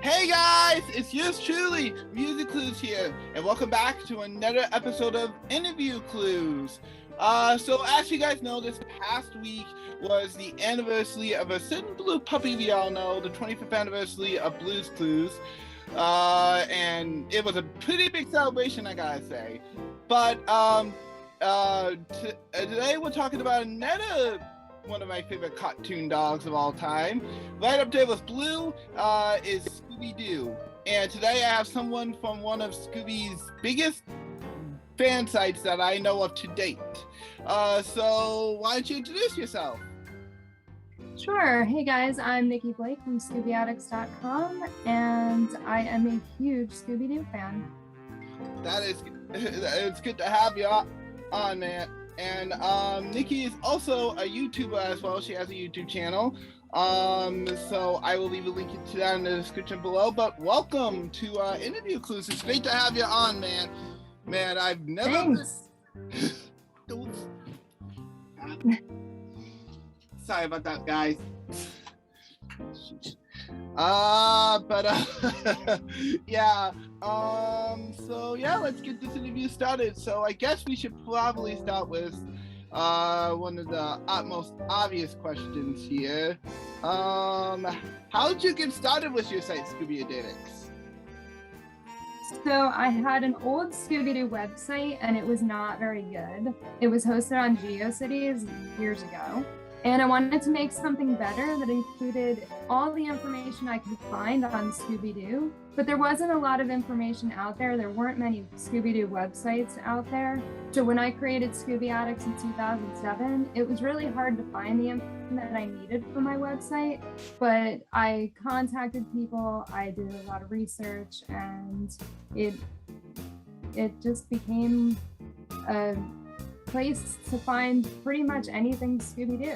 Hey guys, it's yours truly, InterviewClues here, and welcome back to another episode of InterviewClues. So as you guys know, this past week was the anniversary of a certain blue puppy we all know, the 25th anniversary of Blue's Clues, and it was a pretty big celebration, I gotta say. But today we're talking about another one of my favorite cartoon dogs of all time. Right up there with Blue is Scooby Doo. And today I have someone from one of Scooby's biggest fan sites that I know of to date. So why don't you introduce yourself? Sure. Hey guys, I'm Nikki Blake from ScoobyAddict.com, and I am a huge Scooby Doo fan. It's good to have you on, man. And Nikki is also a YouTuber as well. She has a YouTube channel. So I will leave a link to that in the description below. But welcome to InterviewClues. It's great to have you on, man. Man, I've never. Thanks. Sorry about that, guys. Yeah. So yeah, let's get this interview started. So I guess we should probably start with one of the most obvious questions here. How did you get started with your site, ScoobyAddict? So I had an old Scooby Doo website, and it was not very good. It was hosted on GeoCities years ago. And I wanted to make something better that included all the information I could find on Scooby Doo, but there wasn't a lot of information out there. There weren't many Scooby Doo websites out there. So when I created ScoobyAddict in 2007, it was really hard to find the information that I needed for my website, but I contacted people, I did a lot of research, and it just became a place to find pretty much anything Scooby-Doo.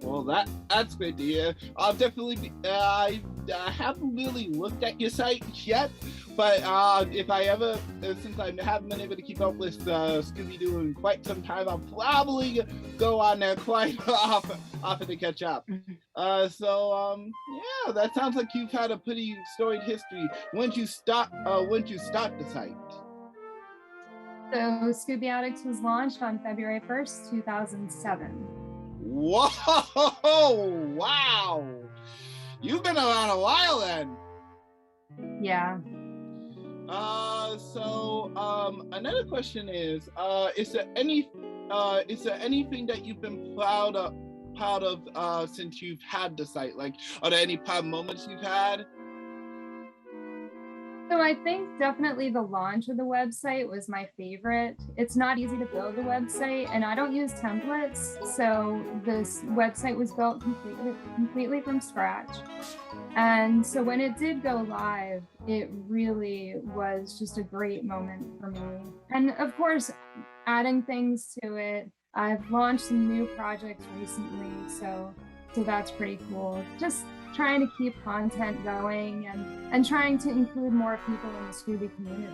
Well, that's great to hear. I'll definitely I haven't really looked at your site yet, but if I ever, since I haven't been able to keep up with Scooby-Doo in quite some time, I'll probably go on there quite often to catch up. Yeah, that sounds like you've had a pretty storied history. When did you start the site? So ScoobyAddict was launched on February 1st, 2007. Whoa! Wow! You've been around a while then. Yeah. Another question is there anything that you've been proud of since you've had the site? Like, are there any proud moments you've had? So I think definitely the launch of the website was my favorite. It's not easy to build a website, and I don't use templates, so this website was built completely from scratch. And so when it did go live, it really was just a great moment for me. And of course, adding things to it. I've launched some new projects recently, so that's pretty cool. Just trying to keep content going and trying to include more people in the Scooby community.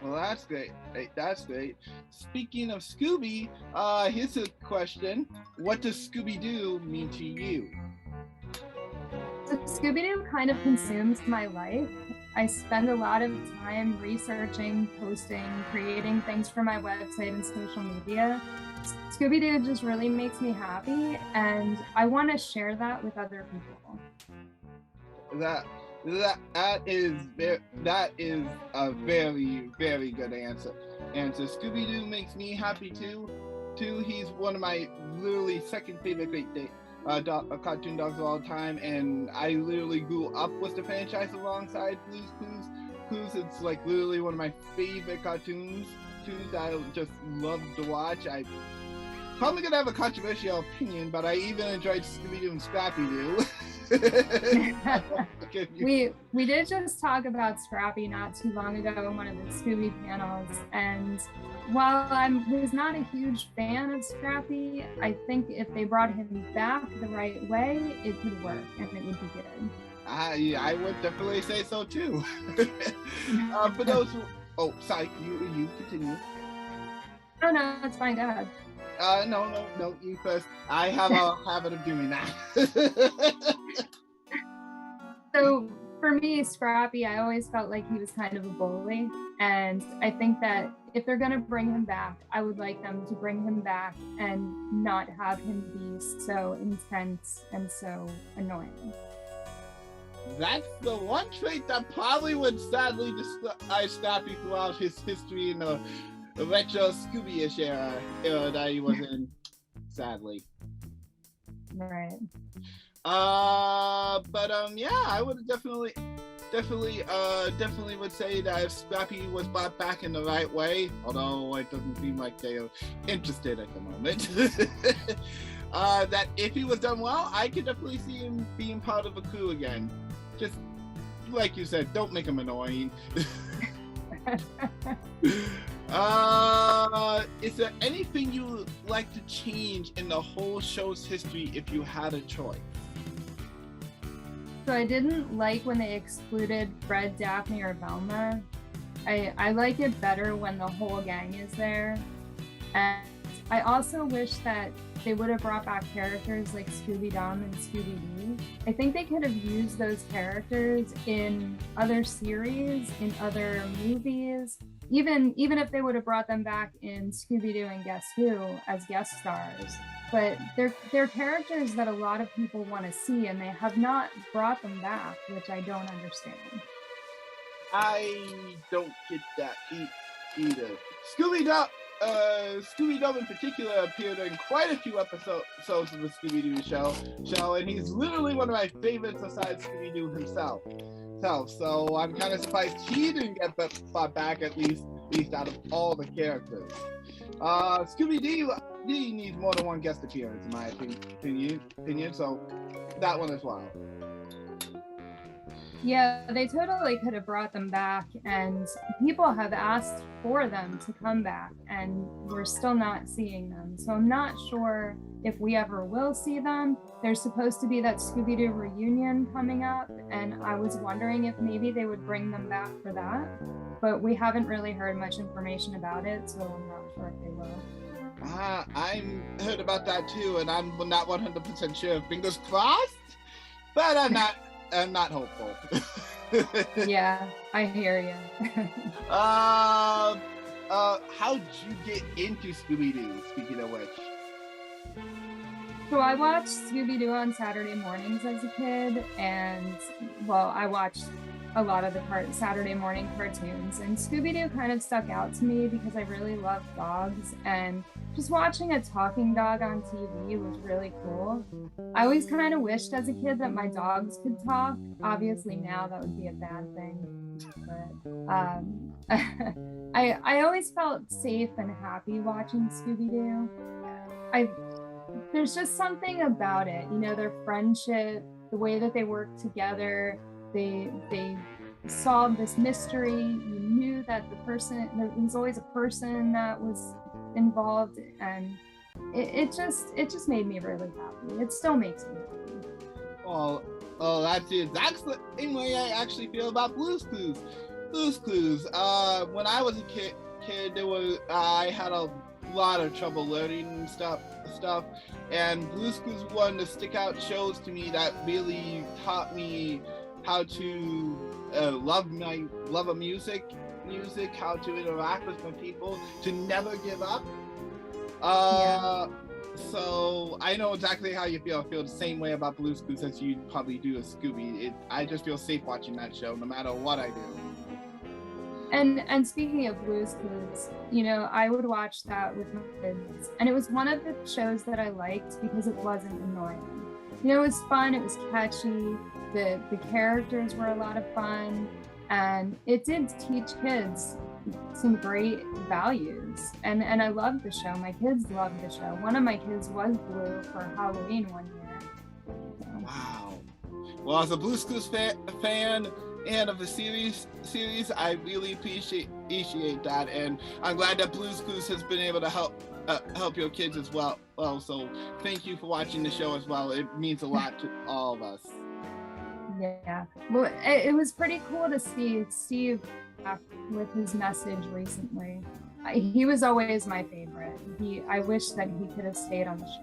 Well, that's great. That's great. Speaking of Scooby, here's a question. What does Scooby Doo mean to you? So Scooby Doo kind of consumes my life. I spend a lot of time researching, posting, creating things for my website and social media. Scooby Doo just really makes me happy, and I want to share that with other people. That is a very, very good answer. Scooby Doo makes me happy too. He's one of my literally second favorite cartoon dogs of all time, and I literally grew up with the franchise alongside Blue's Clues. It's like literally one of my favorite cartoons that I just love to watch. I probably gonna have a controversial opinion, but I even enjoyed Scooby Doo and Scrappy Doo. We did just talk about Scrappy not too long ago in one of the Scooby panels, and while I was not a huge fan of Scrappy, I think if they brought him back the right way, it could work and it would be good. I would definitely say so too. For those who, sorry, you continue. Oh no, it's fine. Go ahead. No, you first. I have a habit of doing that. So for For me, Scrappy, I always felt like he was kind of a bully. And I think that if they're going to bring him back, I would like them to bring him back and not have him be so intense and so annoying. That's the one trait that probably would sadly describe Scrappy throughout his history in the retro Scooby-ish era that he was in, sadly. Right. Yeah, I would definitely would say that if Scrappy was brought back in the right way, although it doesn't seem like they're interested at the moment, that if he was done well, I could definitely see him being part of a crew again. Just like you said, don't make him annoying. Is there anything you would like to change in the whole show's history if you had a choice? So I didn't like when they excluded Fred, Daphne, or Velma. I like it better when the whole gang is there. And I also wish that they would have brought back characters like Scooby-Dum and Scooby Doo. I think they could have used those characters in other series, in other movies, even if they would have brought them back in Scooby Doo and Guess Who as guest stars. But they're characters that a lot of people want to see, and they have not brought them back, which I don't understand. I don't get that either. Scooby-Doo in particular appeared in quite a few episodes of the Scooby-Doo show, and he's literally one of my favorites aside Scooby-Doo himself. So I'm kind of surprised he didn't get brought back, at least out of all the characters. Scooby-Doo needs more than one guest appearance, in my opinion, so that one as well. Yeah, they totally could have brought them back, and people have asked for them to come back, and we're still not seeing them. So I'm not sure if we ever will see them. There's supposed to be that Scooby-Doo reunion coming up, and I was wondering if maybe they would bring them back for that, but we haven't really heard much information about it, so I'm not sure if they will. I heard about that too, and I'm not 100% sure. Fingers crossed, but I'm not hopeful. Yeah, I hear you. How'd you get into Scooby-Doo, speaking of which? So I watched Scooby-Doo on Saturday mornings as a kid, and I watched a lot of the Saturday morning cartoons, and Scooby-Doo kind of stuck out to me because I really love dogs, and just watching a talking dog on TV was really cool. I always kind of wished as a kid that my dogs could talk. Obviously now that would be a bad thing, but I always felt safe and happy watching Scooby-Doo. There's just something about it, their friendship, the way that they work together. They solved this mystery. You knew that there was always a person that was involved, and it just made me really happy. It still makes me happy. Well, that's the exact same way I actually feel about Blue's Clues. When I was a kid, I had a lot of trouble learning and stuff, and Blue's Clues was one of the stick out shows to me that really taught me how to love music, how to interact with my people, to never give up. So I know exactly how you feel. I feel the same way about Blue's Clues as you probably do with Scooby. I just feel safe watching that show, no matter what I do. And speaking of Blue's Clues, I would watch that with my kids, and it was one of the shows that I liked because it wasn't annoying. It was fun, it was catchy, the characters were a lot of fun, and it did teach kids some great values, and I loved the show. My kids loved the show. One of my kids was Blue for Halloween one year. So. Wow. Well, as a Blue's Clues fan and of the series, I really appreciate that, and I'm glad that Blue's Clues has been able to help your kids as well. So thank you for watching the show as well. It means a lot to all of us. Yeah, well, it was pretty cool to see Steve with his message recently. He was always my favorite. I wish that he could have stayed on the show.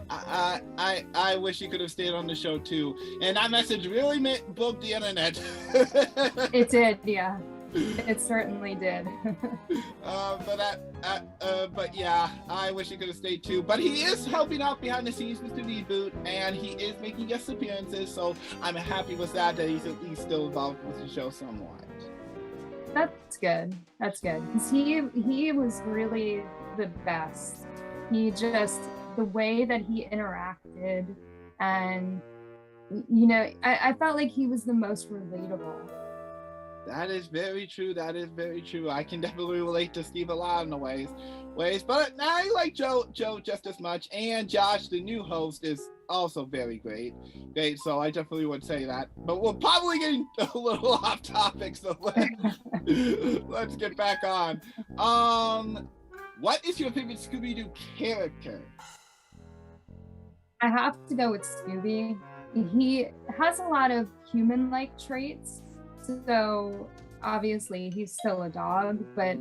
I wish he could have stayed on the show too. And that message really broke the internet. It did, yeah. It certainly did. But yeah, I wish he could have stayed too. But he is helping out behind the scenes with the reboot, and he is making guest appearances. So I'm happy with that he's at least still involved with the show somewhat. That's good. That's good. Because he was really the best. He just, the way that he interacted, and I felt like he was the most relatable. That is very true. That is very true. I can definitely relate to Steve a lot in the ways. But I like Joe just as much. And Josh, the new host, is also very great. So I definitely would say that. But we're probably getting a little off topic, so let's get back on. What is your favorite Scooby Doo character? I have to go with Scooby. He has a lot of human-like traits. So obviously he's still a dog, but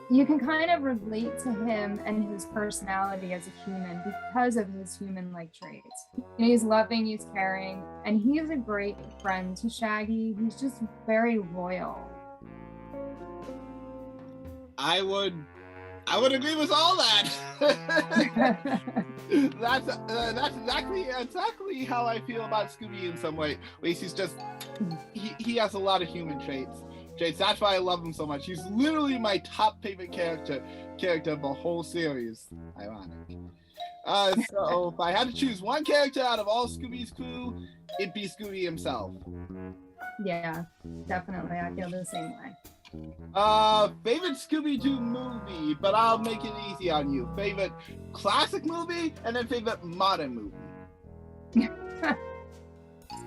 you can kind of relate to him and his personality as a human because of his human-like traits. He's loving, he's caring, and he is a great friend to Shaggy. He's just very loyal. I would agree with all that. That's exactly how I feel about Scooby in some way. He's just he has a lot of human traits. That's why I love him so much. He's literally my top favorite character of the whole series. Ironic. So if I had to choose one character out of all Scooby's crew, it'd be Scooby himself. Yeah, definitely. I feel the same way. Favorite Scooby-Doo movie, but I'll make it easy on you. Favorite classic movie, and then favorite modern movie.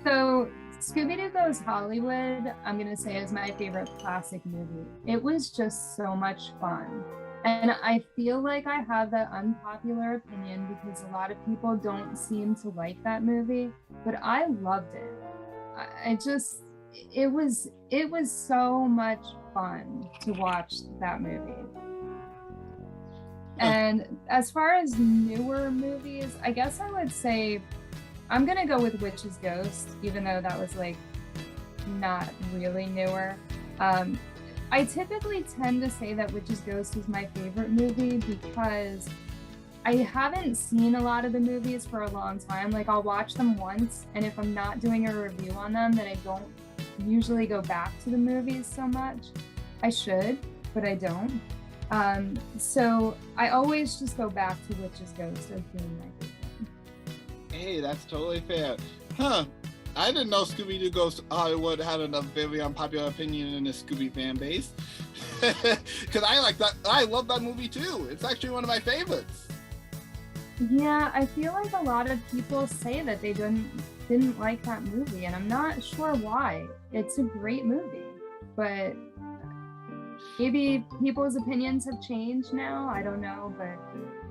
So, Scooby-Doo Goes Hollywood, I'm gonna say, is my favorite classic movie. It was just so much fun. And I feel like I have that unpopular opinion because a lot of people don't seem to like that movie, but I loved it. It was so much fun to watch that movie. And as far as newer movies, I guess I would say I'm gonna go with Witch's Ghost, even though that was like not really newer. I typically tend to say that Witch's Ghost is my favorite movie because I haven't seen a lot of the movies for a long time. Like, I'll watch them once, and if I'm not doing a review on them, then I don't usually go back to the movies so much. I should, but I don't. So I always just go back to Witch's Ghost as being my favorite. Hey, that's totally fair. Huh. I didn't know Scooby-Doo Goes Hollywood had a very unpopular opinion in the Scooby fan base. Because I like that. I love that movie too. It's actually one of my favorites. Yeah, I feel like a lot of people say that they didn't like that movie, and I'm not sure why. It's a great movie, but maybe people's opinions have changed now. I don't know, but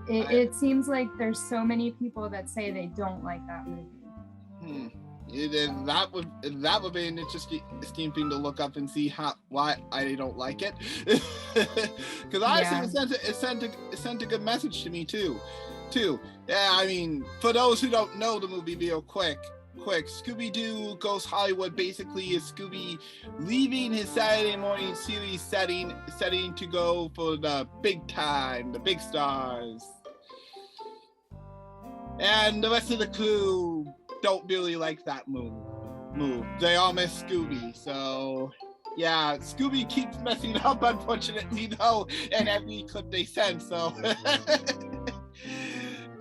it seems like there's so many people that say they don't like that movie. That would be an interesting thing to look up and see why I don't like it. Because honestly, it sent a good message to me too. Yeah, I mean, for those who don't know the movie real quick, Scooby-Doo Goes Hollywood basically is Scooby leaving his Saturday morning series setting to go for the big time, the big stars. And the rest of the crew don't really like that move. They all miss Scooby, so yeah, Scooby keeps messing up, unfortunately, though, in every clip they send, so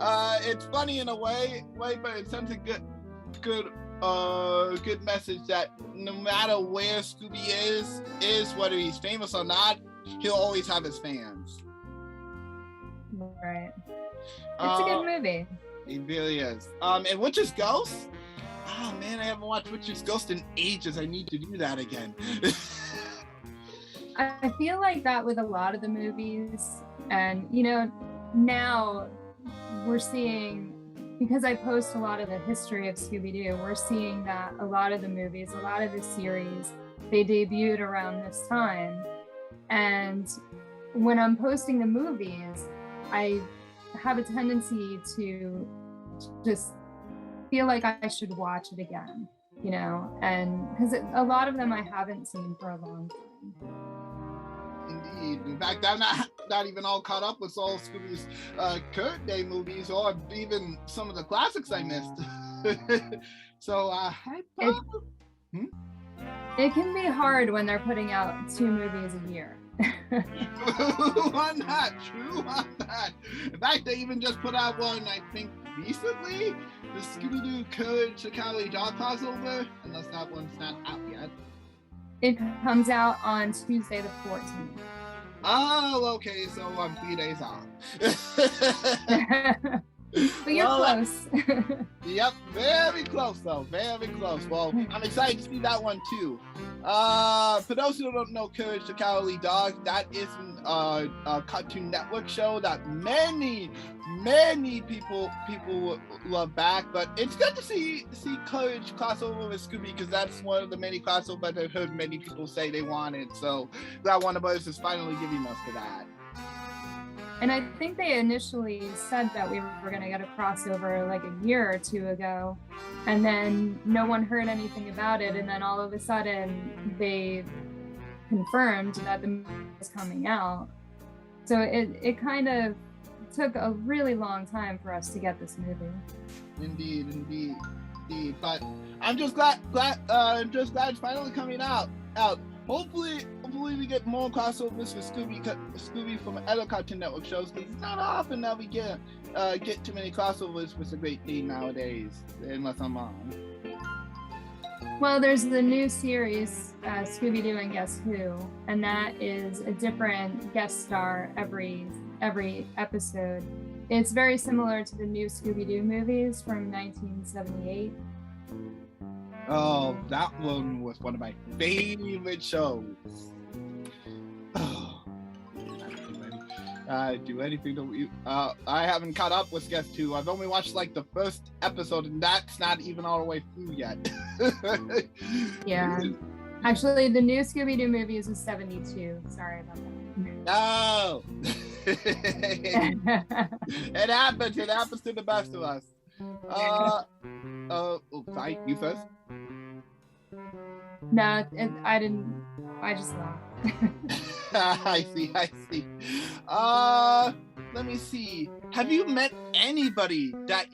it's funny in a way, but it sends a good message that no matter where Scooby is whether he's famous or not, he'll always have his fans. Right. It's a good movie. It really is. And Witch's Ghost? Oh man, I haven't watched Witch's Ghost in ages. I need to do that again. I feel like that with a lot of the movies, and now we're seeing, because I post a lot of the history of Scooby-Doo, we're seeing that a lot of the movies, a lot of the series, they debuted around this time. And when I'm posting the movies, I have a tendency to just feel like I should watch it again, you know, and because a lot of them I haven't seen for a long time. Indeed. In fact, I'm not even all caught up with all Scooby's current day movies, or even some of the classics I missed. So it can be hard when they're putting out 2 movies a year. On that, true on that. In fact, they even just put out one, I think, recently, the Scooby Doo Courage the Cowardly Dog crossover, unless that one's not out yet. It comes out on Tuesday the 14th. Oh, okay, so I'm 3 days off. But you're close. Yep, very close though, very close. Well, I'm excited to see that one too. For those who don't know Courage the Cowardly Dog, that is a Cartoon Network show that many people love back, but it's good to see Courage crossover with Scooby, because that's one of the many crossovers I've heard many people say they wanted, so glad Warner Bros. Is finally giving us to that. And I think they initially said that we were going to get a crossover like a year or 2 ago, and then no one heard anything about it, and then all of a sudden they confirmed that the movie was coming out. So it kind of took a really long time for us to get this movie. Indeed. But I'm just glad it's finally coming out. Hopefully we get more crossovers with Scooby from other Cartoon Network shows, because it's not often that we get too many crossovers with a great theme nowadays, unless I'm wrong. Well, there's the new series, Scooby Doo and Guess Who, and that is a different guest star every episode. It's very similar to the new Scooby Doo movies from 1978. Oh, that one was one of my favorite shows. Oh, do anything to I haven't caught up with Guess Who. I've only watched like the first episode, and that's not even all the way through yet. Yeah. Actually, the new Scooby Doo movies is 72. Sorry about that. No. It happens to the best of us. Sorry, you first. No, I didn't. I just laughed. I see. Let me see. Have you met anybody that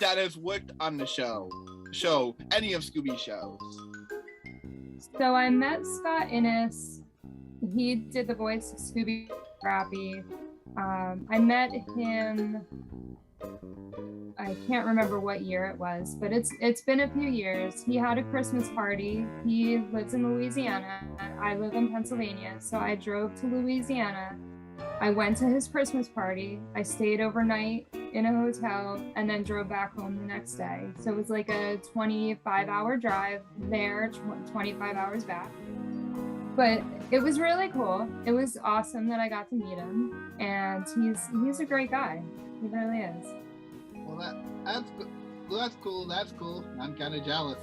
has worked on the show? Any of Scooby's shows? So I met Scott Innes. He did the voice of Scooby Rappy. I met him. I can't remember what year it was, but it's been a few years. He had a Christmas party. He lives in Louisiana. I live in Pennsylvania, so I drove to Louisiana. I went to his Christmas party. I stayed overnight in a hotel and then drove back home the next day. So it was like a 25-hour drive there, 25 hours back. But it was really cool. It was awesome that I got to meet him, and he's a great guy. He really is. Well, that's cool. I'm kind of jealous.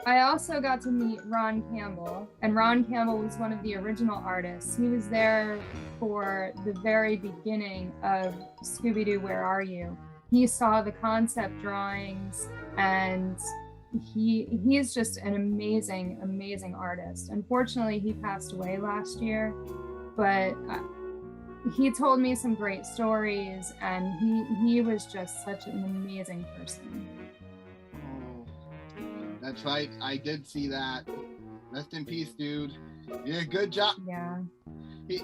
I also got to meet Ron Campbell, and Ron Campbell was one of the original artists. He was there for the very beginning of Scooby-Doo, Where Are You? He saw the concept drawings, and he's just an amazing artist. Unfortunately, he passed away last year, but he told me some great stories, and he was just such an amazing person. Oh, that's right. I did see that. Rest in peace, dude. Yeah, good job. Yeah. He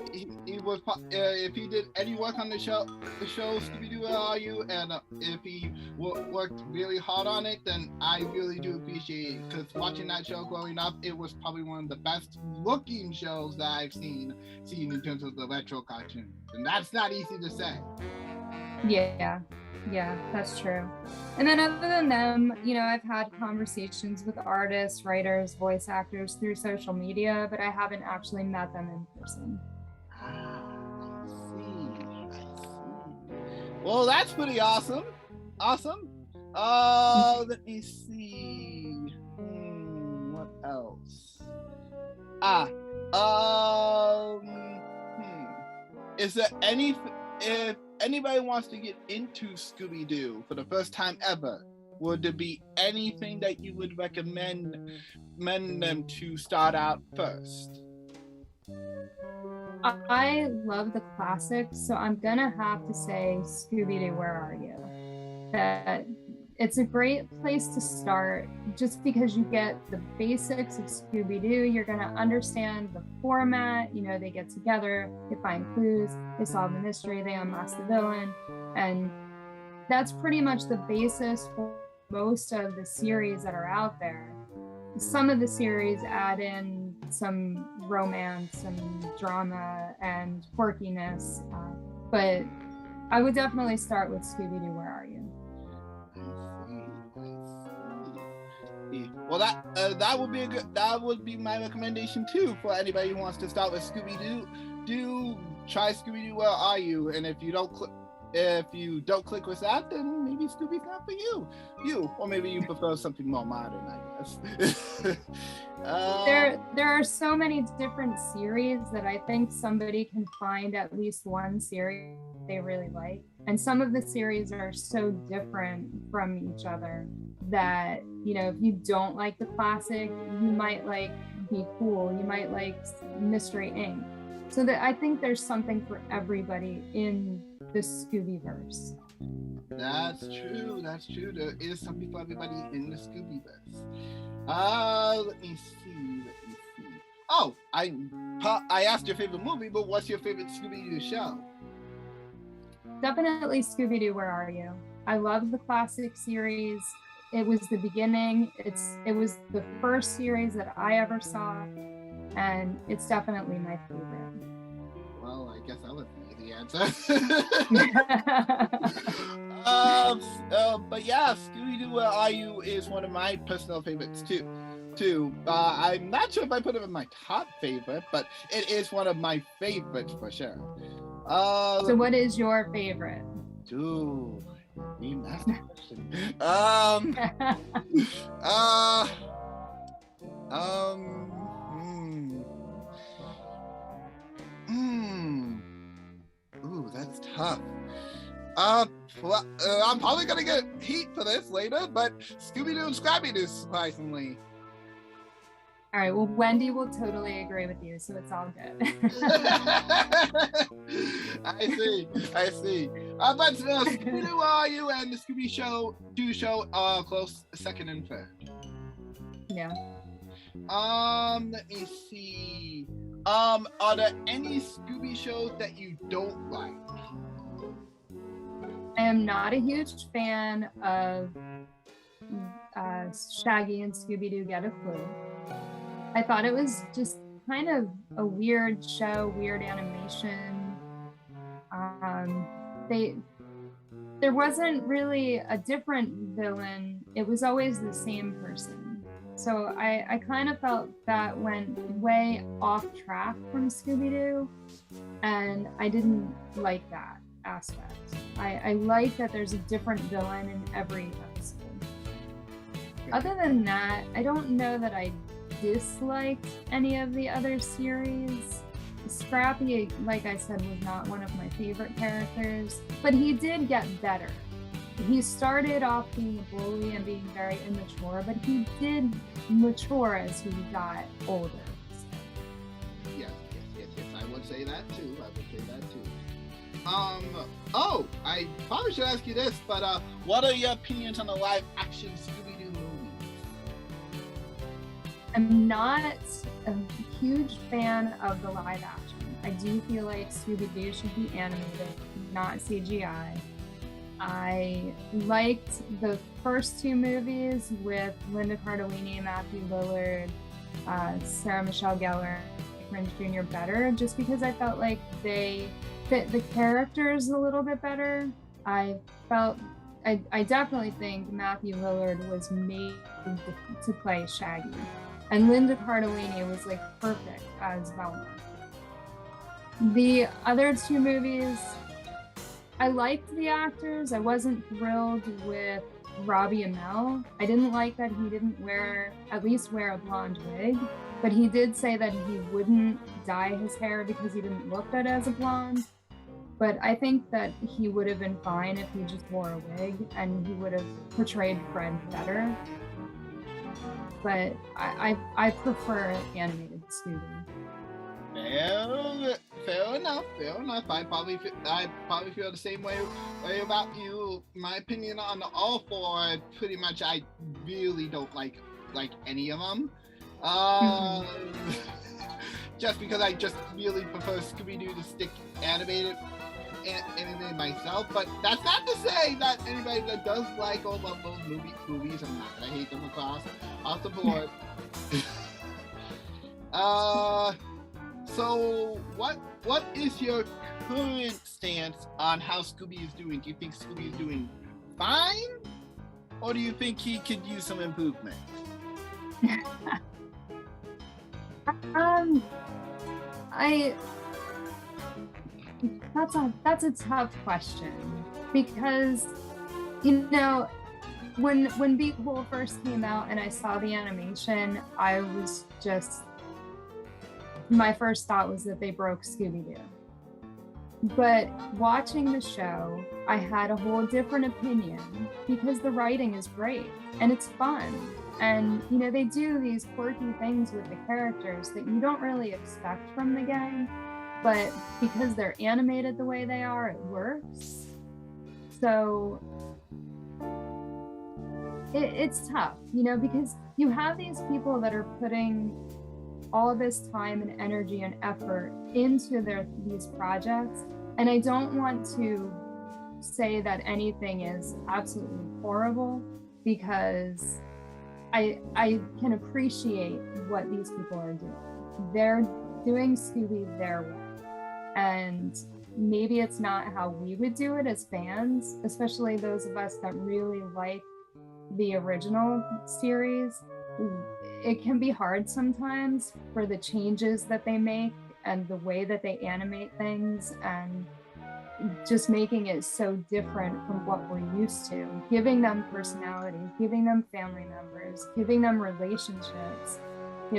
was if he did any work on the show Scooby Doo Where Are You, and if he worked really hard on it, then I really do appreciate it, because watching that show growing up, it was probably one of the best looking shows that I've seen in terms of the retro cartoons, and that's not easy to say. Yeah, that's true. And then other than them, you know, I've had conversations with artists, writers, voice actors through social media, but I haven't actually met them in person. I see. Well, that's pretty awesome. Let me see. What else? is there any, if anybody wants to get into Scooby Doo for the first time ever, would there be anything that you would recommend them to start out first? I love the classics, so I'm gonna have to say Scooby Doo, Where Are You? That it's a great place to start just because you get the basics of Scooby Doo. You're gonna understand the format. You know, they get together, they find clues, they solve the mystery, they unmask the villain, and that's pretty much the basis for most of the series that are out there. Some of the series add in some romance and drama and quirkiness, but I would definitely start with Scooby Doo, Where Are You? I see. Well, that would be my recommendation too for anybody who wants to start with Scooby Doo. Do try Scooby Doo, Where Are You? And if you don't click with that, then maybe Scooby's not for you. Or maybe you prefer something more modern, I guess. There are so many different series that I think somebody can find at least one series they really like. And some of the series are so different from each other that, you know, if you don't like the classic, you might like Be Cool, you might like Mystery Inc. So that I think there's something for everybody in the Scoobyverse. That's true. There is something for everybody in the Scoobyverse. Let me see. Oh, I asked your favorite movie, but what's your favorite Scooby-Doo show? Definitely Scooby Doo, Where Are You? I love the classic series. It was the beginning. It was the first series that I ever saw, and it's definitely my favorite. Well, I guess that was the easy answer. But yeah, Scooby-Doo, Where Are You is one of my personal favorites too. I'm not sure if I put it in my top favorite, but it is one of my favorites for sure. So what is your favorite? Dude, that's the question. Ooh, that's tough. I'm probably gonna get heat for this later, but Scooby-Doo and Scrappy-Doo, surprisingly. All right, well, Wendy will totally agree with you, so it's all good. I see. But Scooby-Doo, Where Are You? And the Scooby-Doo show are close second and third. Yeah. Let me see. Are there any Scooby shows that you don't like? I am not a huge fan of Shaggy and Scooby-Doo Get a Clue. I thought it was just kind of a weird show, weird animation. There wasn't really a different villain. It was always the same person. So I kind of felt that went way off track from Scooby-Doo, and I didn't like that aspect. I like that there's a different villain in every episode. Other than that, I don't know that I disliked any of the other series. Scrappy, like I said, was not one of my favorite characters, but he did get better. He started off being a bully and being very immature, but he did mature as he got older. Yes, I would say that too. I probably should ask you this, but what are your opinions on the live action Scooby-Doo movies? I'm not a huge fan of the live action. I do feel like Scooby-Doo should be animated, not CGI. I liked the first two movies with Linda Cardellini, Matthew Lillard, Sarah Michelle Gellar, Prinze Jr. better, just because I felt like they fit the characters a little bit better. I definitely think Matthew Lillard was made to play Shaggy, and Linda Cardellini was like perfect as Velma. The other two movies, I liked the actors. I wasn't thrilled with Robbie Amell. I didn't like that he didn't at least wear a blonde wig, but he did say that he wouldn't dye his hair because he didn't look good as a blonde. But I think that he would have been fine if he just wore a wig, and he would have portrayed Fred better. But I prefer animated Scooby. Fair enough. I probably feel the same way about you. My opinion on the all four, pretty much, I really don't like any of them. Just because I just really prefer Scooby Doo to stick animated myself. But that's not to say that anybody that does like or love those movies, I'm not gonna hate them across the board. So what is your current stance on how Scooby is doing? Do you think Scooby is doing fine, or do you think he could use some improvement? That's a tough question, because when Be Cool first came out and I saw the animation, I was just, my first thought was that they broke Scooby Doo. But watching the show, I had a whole different opinion, because the writing is great and it's fun. And, they do these quirky things with the characters that you don't really expect from the gang, but because they're animated the way they are, it works. So it's tough, because you have these people that are putting all this time and energy and effort into these projects. And I don't want to say that anything is absolutely horrible, because I can appreciate what these people are doing. They're doing Scooby their way. And maybe it's not how we would do it as fans, especially those of us that really like the original series. It can be hard sometimes for the changes that they make and the way that they animate things, and just making it so different from what we're used to, giving them personality, giving them family members, giving them relationships.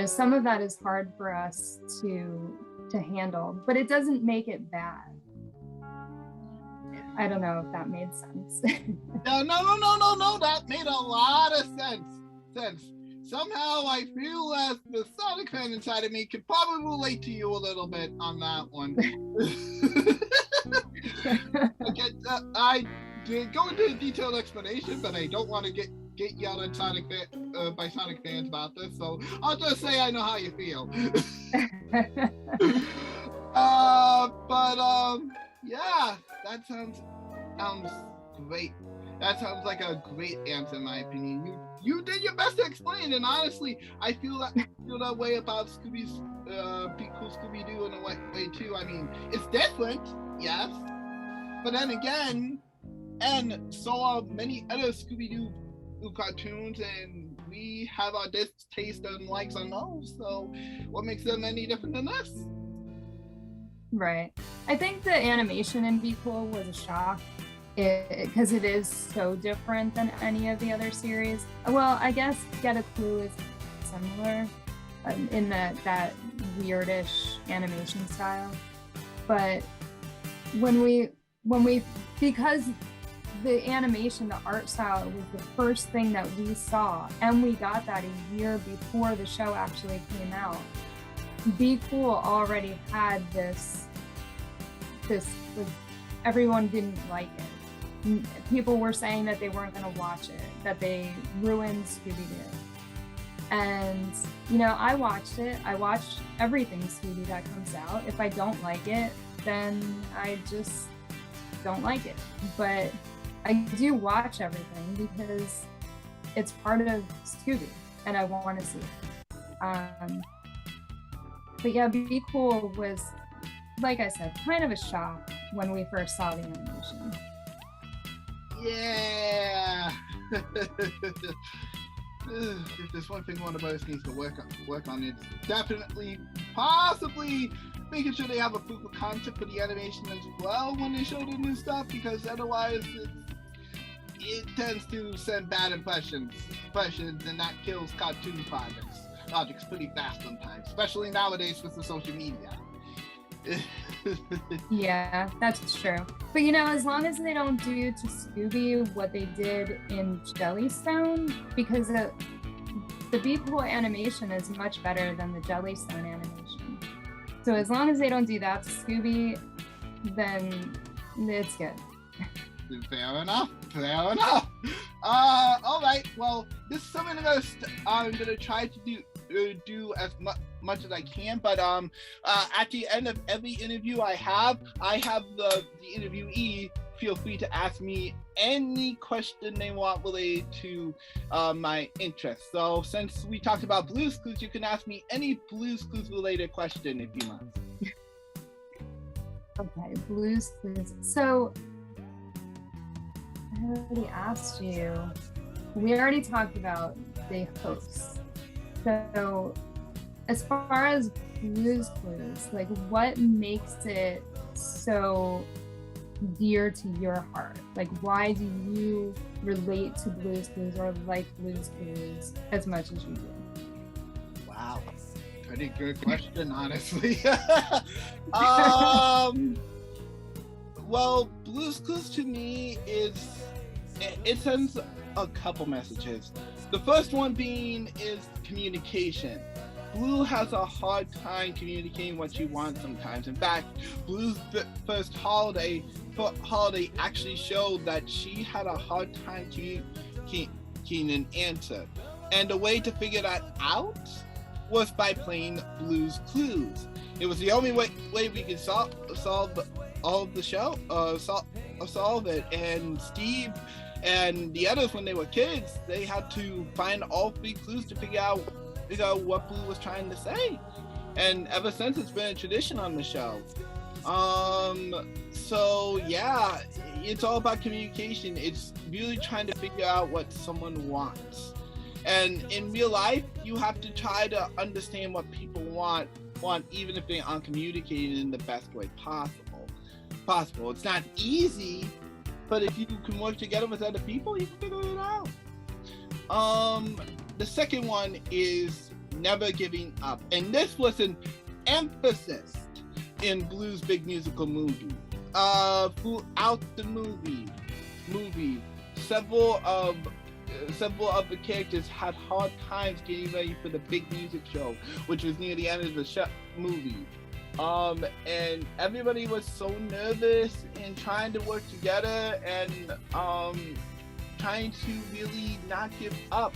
Some of that is hard for us to handle, but it doesn't make it bad. I don't know if that made sense. No, that made a lot of sense. Somehow I feel that the Sonic fan inside of me could probably relate to you a little bit on that one. I did go into a detailed explanation, but I don't want to get yelled at by Sonic fans about this, so I'll just say I know how you feel. Yeah, that sounds great. That sounds like a great answer, in my opinion. You did your best to explain, and honestly, I feel that way about Scooby's Be Cool Scooby Doo in a way too. I mean, it's different, yes, but then again, and so are many other Scooby Doo cartoons, and we have our taste and likes on those. So, what makes them any different than us? Right. I think the animation in Be Cool was a shock, because it is so different than any of the other series. Well, I guess Get a Clue is similar in that weirdish animation style. But because the animation, the art style was the first thing that we saw, and we got that a year before the show actually came out. Be Cool already had this everyone didn't like it. People were saying that they weren't going to watch it, that they ruined Scooby-Doo. And, I watched it. I watched everything Scooby that comes out. If I don't like it, then I just don't like it. But I do watch everything because it's part of Scooby and I want to see it. But yeah, Be Cool was, like I said, kind of a shock when we first saw the animation. Yeah. If there's one thing one of us needs to work on, it's definitely, possibly making sure they have a proof of concept for the animation as well when they show the new stuff, because otherwise it tends to send bad impressions, and that kills cartoon projects pretty fast sometimes, especially nowadays with the social media. Yeah, that's true. But as long as they don't do to Scooby what they did in Jellystone, because the Beeple animation is much better than the Jellystone animation. So as long as they don't do that to Scooby, then it's good. Fair enough. All right. Well, this is something I'm gonna try to do as much as I can. But at the end of every interview I have the interviewee feel free to ask me any question they want related to my interests. So since we talked about Blue's Clues, you can ask me any Blue's Clues related question if you want. Okay, Blue's Clues. So I already asked you. We already talked about the hosts. So as far as Blue's Clues, like what makes it so dear to your heart? Like why do you relate to Blue's Clues or like Blue's Clues as much as you do? Wow, pretty good question, honestly. Well, Blue's Clues to me it sends a couple messages. The first one being is communication. Blue has a hard time communicating what she wants sometimes. In fact, Blue's first holiday actually showed that she had a hard time communicating an answer. And the way to figure that out was by playing Blue's Clues. It was the only way we could solve all of the show, solve it. And Steve and the others, when they were kids, they had to find all 3 clues to figure out what Blue was trying to say. And ever since, it's been a tradition on the show. So yeah, it's all about communication. It's really trying to figure out what someone wants. And in real life, you have to try to understand what people want even if they aren't communicating in the best way possible. It's not easy, but if you can work together with other people, you can figure it out. The second one is never giving up. And this was an emphasis in Blue's big musical movie. Throughout the movie, several of the characters had hard times getting ready for the big music show, which was near the end of the movie. And everybody was so nervous and trying to work together and trying to really not give up.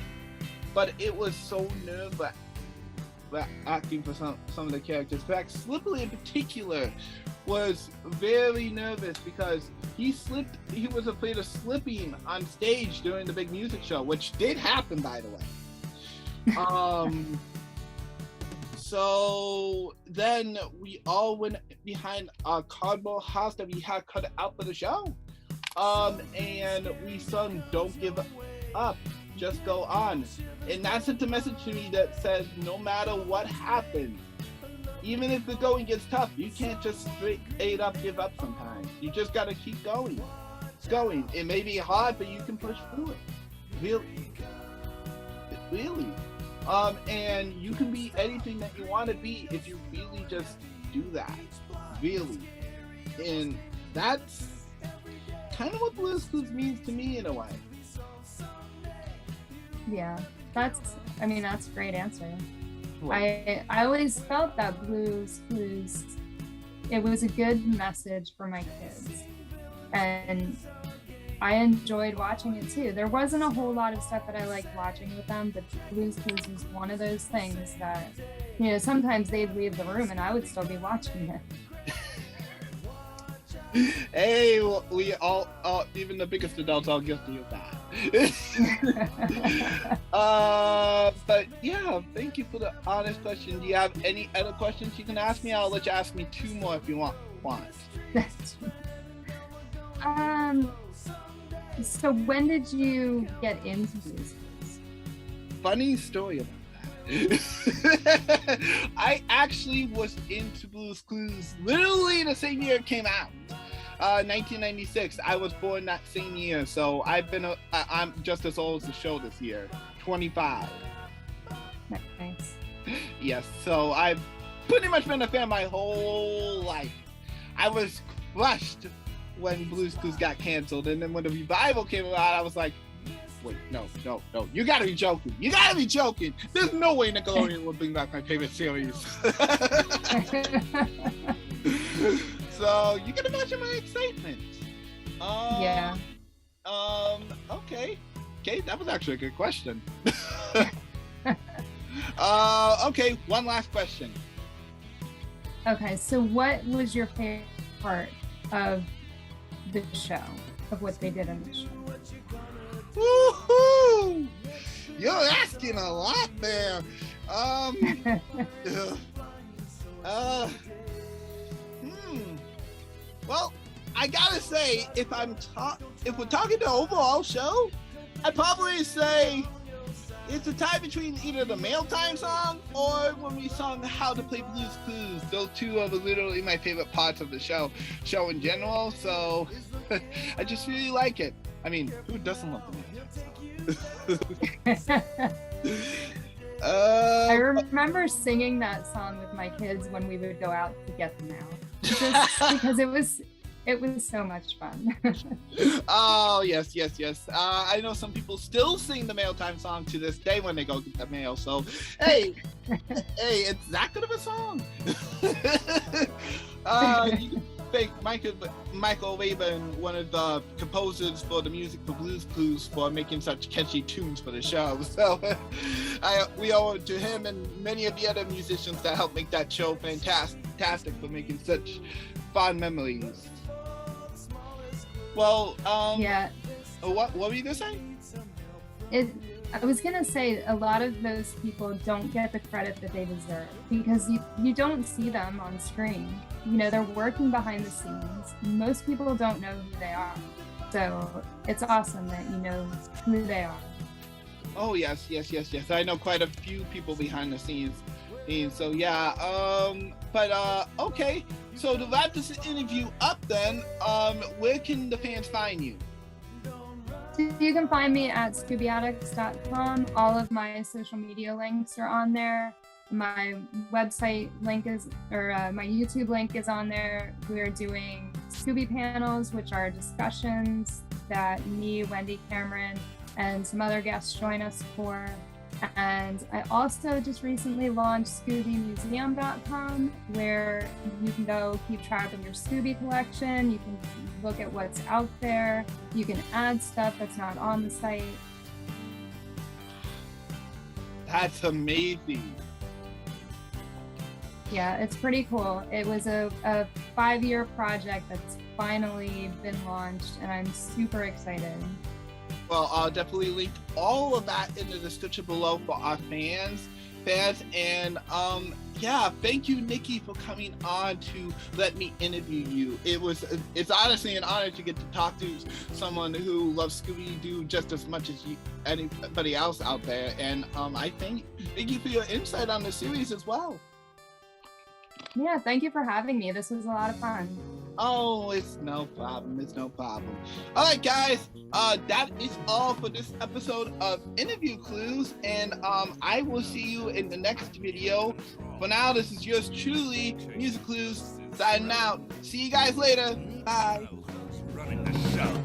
But it was so nerve-wracking for some of the characters. In fact, Slippery in particular was very nervous because he was afraid of slipping on stage during the big music show, which did happen, by the way. So then we all went behind a cardboard house that we had cut out for the show. And we sung "Don't Give Up, Just Go On." And that sent a message to me that says no matter what happens, even if the going gets tough, you can't just straight up give up sometimes. You just gotta keep going. It may be hard, but you can push through it. Really. And you can be anything that you want to be if you really just do that. Really. And that's kind of what Blue's Clues means to me in a way. Yeah, that's a great answer. I always felt that Blue's Clues, it was a good message for my kids. And I enjoyed watching it too. There wasn't a whole lot of stuff that I liked watching with them, but Blue's Clues was one of those things that, sometimes they'd leave the room and I would still be watching it. Hey, we all, even the biggest adults, are guilty of that. But yeah, thank you for the honest question. Do you have any other questions you can ask me? I'll let you ask me 2 more if you want. So when did you get into Blue's Clues? Funny story about that. I actually was into Blue's Clues literally the same year it came out. 1996. I was born that same year, so I'm just as old as the show this year, 25. Nice. Yes, so I've pretty much been a fan my whole life. I was crushed when Blue's Clues got canceled, and then when the revival came out, I was like, wait, no, you gotta be joking. There's no way Nickelodeon will bring back my favorite series. So you can imagine my excitement. Yeah. Okay, that was actually a good question. Okay, one last question. Okay, so what was your favorite part of the show, of what they did in the show? Woohoo! You're asking a lot there. Well, I gotta say, if we're talking the overall show, I'd probably say it's a tie between either the Mail Time song or when we sung How to Play Blue's Clues. Those two are literally my favorite parts of the show in general. So I just really like it. I mean, who doesn't love the Mail Time? I remember singing that song with my kids when we would go out to get the mail, just because it was so much fun. Oh, yes. I know some people still sing the Mail Time song to this day when they go get the mail. So, hey, it's that good of a song. You can thank Michael Raven, one of the composers for the music for Blue's Clues, for making such catchy tunes for the show. So we owe it to him and many of the other musicians that helped make that show fantastic for making such fond memories. Well, yeah. What were you gonna say? I was gonna say a lot of those people don't get the credit that they deserve because you don't see them on screen. You know, they're working behind the scenes. Most people don't know who they are. So it's awesome that you know who they are. Oh, yes. I know quite a few people behind the scenes. And so, yeah. Okay. So to wrap this interview up then, where can the fans find you? You can find me at ScoobyAddicts.com. All of my social media links are on there. My website link my YouTube link is on there. We're doing Scooby panels, which are discussions that me, Wendy, Cameron, and some other guests join us for. And I also just recently launched ScoobyMuseum.com, where you can go keep track of your Scooby collection. You can look at what's out there. You can add stuff that's not on the site. That's amazing. Yeah, it's pretty cool. It was a 5-year project that's finally been launched, and I'm super excited. Well, I'll definitely link all of that in the description below for our fans, and yeah, thank you, Nikki, for coming on to let me interview you. It's honestly an honor to get to talk to someone who loves Scooby Doo just as much as anybody else out there, and I thank you for your insight on the series as well. Yeah, thank you for having me. This was a lot of fun. Oh, it's no problem. All right, guys, that is all for this episode of Interview Clues, and I will see you in the next video. For now, this is yours truly, Music Clues, signing out. See you guys later. Bye. Running the show.